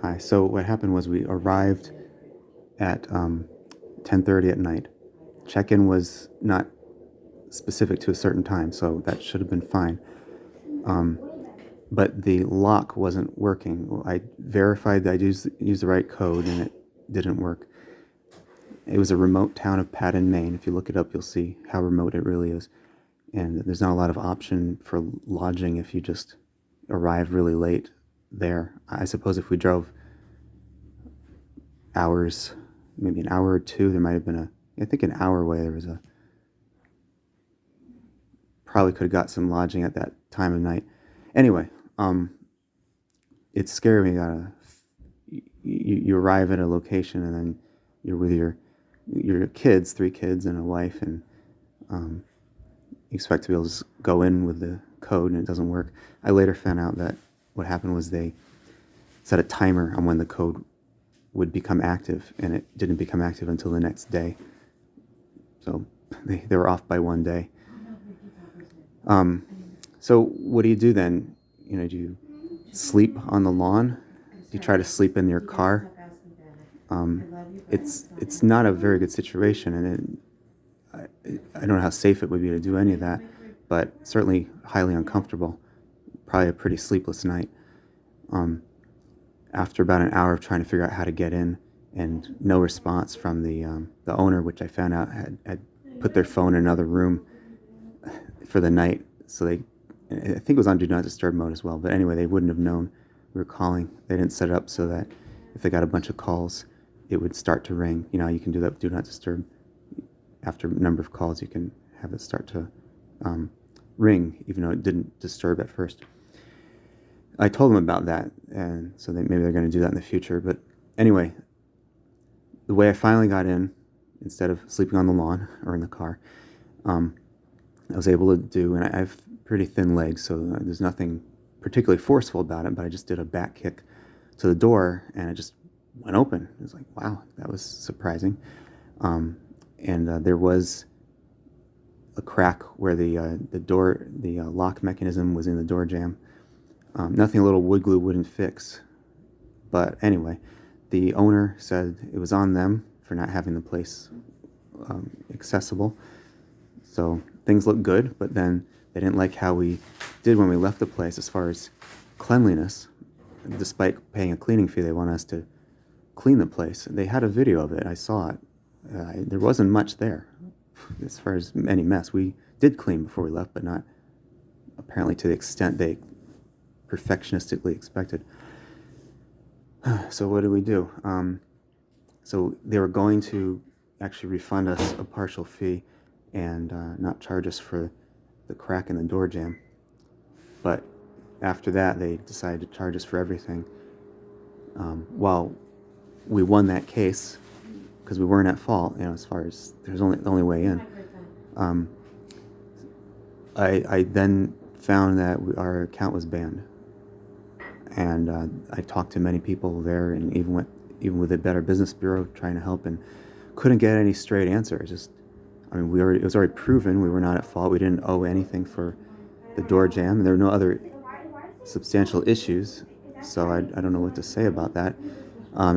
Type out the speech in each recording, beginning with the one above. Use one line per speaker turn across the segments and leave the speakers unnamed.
Hi. So what happened was we arrived at 10:30 at night. Check-in was not specific to a certain time, so that should have been fine. Um, but the lock wasn't working. I verified that I used the right code, and it didn't work. It was a remote town of Patten, Maine. If you look it up, you'll see how remote it really is. And there's not a lot of option for lodging if you just arrive really late there. I suppose if we drove hours, maybe an hour or two, there might have been I think an hour away, there was probably could have got some lodging at that time of night. Anyway, it's scary when you arrive at a location and then you're with your kids, 3 kids and a wife, and you expect to be able to just go in with the code and it doesn't work. I later found out that what happened was they set a timer on when the code would become active, and it didn't become active until the next day. So they were off by one day. So what do you do then? Do you sleep on the lawn? Do you try to sleep in your car? It's not a very good situation, and I don't know how safe it would be to do any of that, but certainly highly uncomfortable. Probably a pretty sleepless night. After about an hour of trying to figure out how to get in, and no response from the owner, which I found out had put their phone in another room for the night, so I think it was on Do Not Disturb mode as well. But anyway, they wouldn't have known we were calling. They didn't set it up so that if they got a bunch of calls, it would start to ring. You can do that with Do Not Disturb. After a number of calls, you can have it start to ring, even though it didn't disturb at first. I told them about that, and so maybe they're going to do that in the future. But anyway, the way I finally got in, instead of sleeping on the lawn or in the car, I was able to do, and I have pretty thin legs, so there's nothing particularly forceful about it, but I just did a back kick to the door, and it just went open. It was like, wow, that was surprising. And there was a crack where the lock mechanism was in the door jamb. Nothing a little wood glue wouldn't fix. But anyway, the owner said it was on them for not having the place accessible. So things looked good, but then they didn't like how we did when we left the place as far as cleanliness. Despite paying a cleaning fee, they want us to clean the place. They had a video of it. I saw it. There wasn't much there as far as any mess. We did clean before we left, but not apparently to the extent they perfectionistically expected. So what did we do? So they were going to actually refund us a partial fee and not charge us for the crack in the door jamb. But after that, they decided to charge us for everything. While we won that case, because we weren't at fault, as far as there's the only way in. I then found that our account was banned, and I talked to many people there, and even with the Better Business Bureau trying to help, and couldn't get any straight answers. It was already proven we were not at fault. We didn't owe anything for the door jamb, and there were no other substantial issues. So I don't know what to say about that,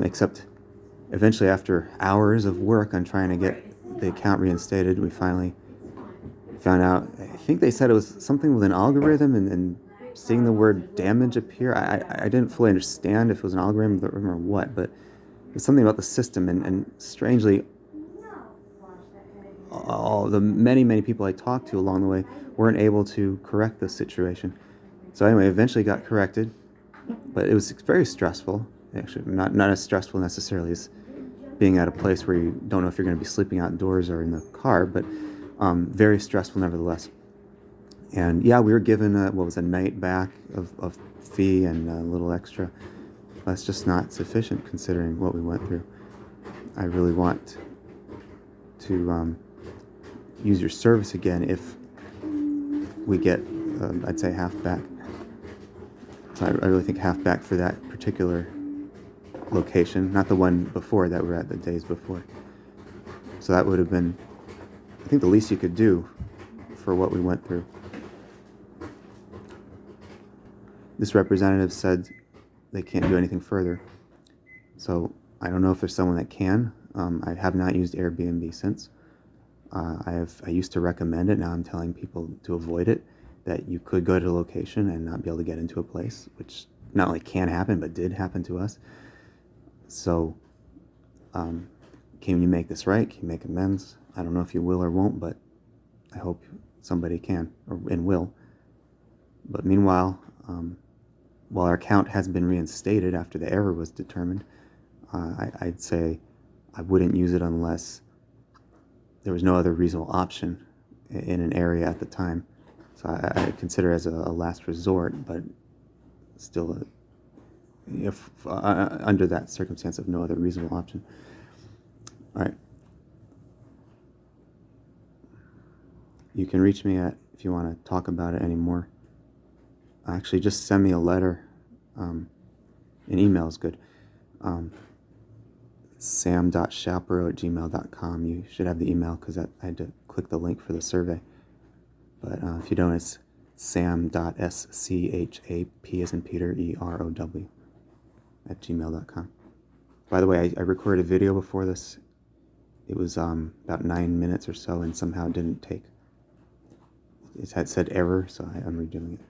except eventually, after hours of work on trying to get the account reinstated, we finally found out. I think they said it was something with an algorithm, and seeing the word damage appear. I didn't fully understand if it was an algorithm or what, but it was something about the system, and strangely, all the many people I talked to along the way weren't able to correct the situation. So anyway, eventually got corrected, but it was very stressful. Actually, not as stressful necessarily as being at a place where you don't know if you're going to be sleeping outdoors or in the car, but very stressful nevertheless. And yeah, we were given a night back of fee and a little extra. That's just not sufficient considering what we went through. I really want to use your service again if we get, I'd say, half back. So I really think half back for that particular location, not the one before that we were at the days before. So that would have been, I think, the least you could do for what we went through. This representative said they can't do anything further. So I don't know if there's someone that can. I have not used Airbnb since. I used to recommend it. Now I'm telling people to avoid it. That you could go to a location and not be able to get into a place, which not like can happen, but did happen to us. So, can you make this right? Can you make amends? I don't know if you will or won't, but I hope somebody can and will. But meanwhile, while our account has been reinstated after the error was determined, I'd say I wouldn't use it unless there was no other reasonable option in an area at the time. So I consider it as a last resort, but still, if under that circumstance of no other reasonable option. All right. You can reach me at, if you want to talk about it anymore. Actually, just send me a letter. An email is good. sam.chapeau@gmail.com. You should have the email because I had to click the link for the survey. But if you don't, it's sam.schap as in Peter, EROW @gmail.com. By the way, I recorded a video before this. It was about 9 minutes or so and somehow didn't take. It had said error, so I'm redoing it.